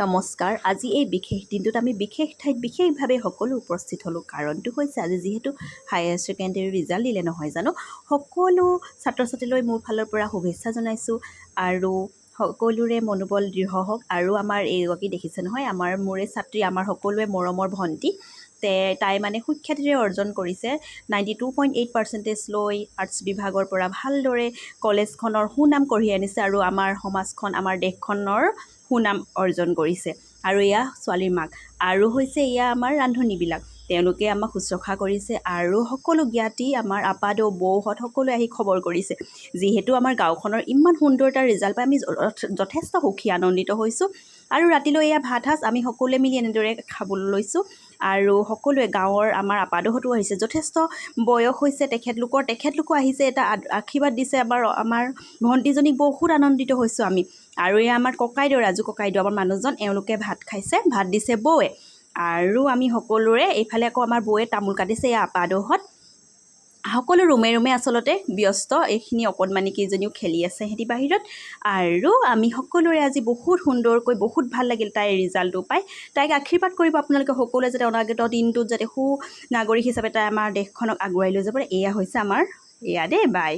নমস্কাৰ। আজি এই বিশেষ দিনটোত আমি বিশেষ ঠাইত বিশেষভাৱে সকলো উপস্থিত হ'লোঁ। কাৰণটো হৈছে আজি যিহেতু হায়াৰ ছেকেণ্ডেৰী ৰিজাল্ট দিলে নহয় জানো, সকলো ছাত্ৰ ছাত্ৰীলৈ মোৰ ফালৰ পৰা শুভেচ্ছা জনাইছোঁ আৰু সকলোৰে মনোবল দৃঢ় হওক। আৰু আমাৰ এইগৰাকী দেখিছে নহয়, মোৰে ছাত্ৰী, আমাৰ সকলোৱে মৰমৰ ভণ্টি, তাই মানে সুখ্যাতিৰে অৰ্জন কৰিছে 92.8% লৈ আৰ্টছ বিভাগৰ পৰা ভালদৰে কলেজখনৰ সুনাম কঢ়িয়াই আনিছে আৰু আমাৰ সমাজখন, আমাৰ দেশখনৰ সুনাম অৰ্জন কৰিছে। আৰু এয়া ছোৱালীৰ মাক, আৰু হৈছে এয়া আমাৰ ৰান্ধনীবিলাক, তেওঁলোকে আমাক শুশ্ৰূষা কৰিছে আৰু সকলো জ্ঞাতি, আমাৰ আপাদৌ বৌহঁত সকলোৱে আহি খবৰ কৰিছে। যিহেতু আমাৰ গাঁওখনৰ ইমান সুন্দৰ এটা ৰিজাল্ট পাই আমি যথেষ্ট সুখী, আনন্দিত হৈছোঁ। আৰু ৰাতিলৈ এয়া ভাত সাজ আমি সকলোৱে মিলি এনেদৰে খাবলৈ লৈছোঁ। আৰু সকলোৱে গাঁৱৰ আমাৰ আপাদৌহঁতো আহিছে, যথেষ্ট বয়স হৈছে তেখেতলোকো আহিছে, এটা আশীৰ্বাদ দিছে আমাৰ ভণ্টিজনীক। বহুত আনন্দিত হৈছোঁ আমি। আৰু এয়া আমাৰ ককাইদেউ, ৰাজু ককাইদেউ, আমাৰ মানুহজন, এওঁলোকে ভাত খাইছে, ভাত দিছে বৌৱে। আৰু আমি সকলোৰে এইফালে আকৌ আমাৰ বৌৱে তামোল কাটিছে, এয়া আপাদৌহঁত সকলো ৰুমে ৰুমে আচলতে ব্যস্ত। এইখিনি অকণমানিকেইজনীও খেলি আছে সিহঁতি বাহিৰত। আৰু আমি সকলোৰে আজি বহুত সুন্দৰকৈ, বহুত ভাল লাগিল তাইৰ ৰিজাল্টটো পাই। তাইক আশীৰ্বাদ কৰিব আপোনালোকে সকলোৱে, যাতে অনাগত দিনটোত যাতে সু নাগৰিক হিচাপে তাই আমাৰ দেশখনক আগুৱাই লৈ যাব পাৰে। এয়া হৈছে আমাৰ, এয়া দেই বাই।